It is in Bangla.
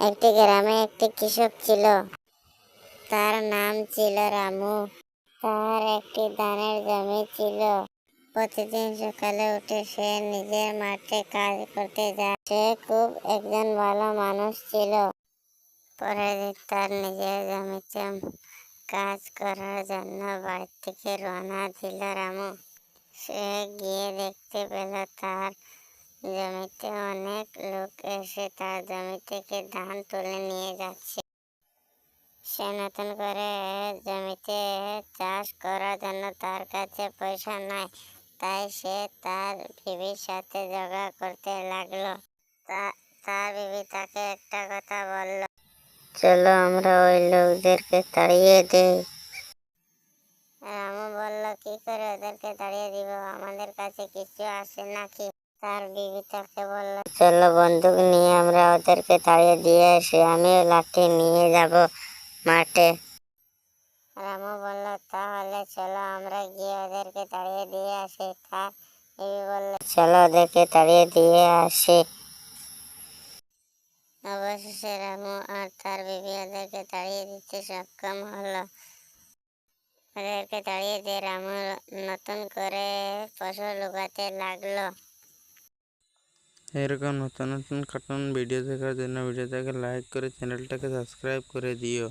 একটি গ্রামে একটি কৃষক ছিল, তার নাম ছিল রামু। তার একটি ধানের জমি ছিল। প্রতিদিন সকালে উঠে সে নিজের মাঠে কাজ করতে যায়। সে খুব একজন ভালো মানুষ ছিল। পরের দিন তার নিজের জমিতে কাজ করার জন্য বাড়ি থেকে রওনা দিল রামু। সে গিয়ে দেখতে পেল তার জমিতে অনেক লোক এসে তার জমি থেকে ধান তুলে নিয়ে যাচ্ছে। সে নতুন করে জমিতে চাষ করার জন্য তার কাছে পয়সা নাই, তাই সে তার বিবির সাথে ঝগড়া করতে লাগলো। তার বিবি তাকে একটা কথা বলল, চলো আমরা ওই লোকদেরকে তাড়িয়ে দিই। রামু বলল, কি করে ওদেরকে তাড়িয়ে দিব? আমাদের কাছে কিছু আসে নাকি? তার বিবি তাকে বলল, চলো বন্দুক নিয়ে আমরা ওদেরকে তাড়িয়ে দিয়ে আসি, আমিও লাঠি নিয়ে যাব মাঠে। রামু বলল, তাহলে চলো আমরা গিয়ে ওদেরকে তাড়িয়ে দিয়ে আসি। তার বিবি বলল, চলো ওদেরকে তাড়িয়ে দিয়ে আসি। অবশেষে রামু আর তার বিবি ওদেরকে তাড়িয়ে দিতে সক্ষম হলো। ওদেরকে তাড়িয়ে দিয়ে রামু নতুন করে ফসল উগাতে লাগলো। এরকম নতুন নতুন কার্টুন ভিডিও দেখার জন্য ভিডিওটাকে লাইক করে চ্যানেলটাকে সাবস্ক্রাইব করে দিও।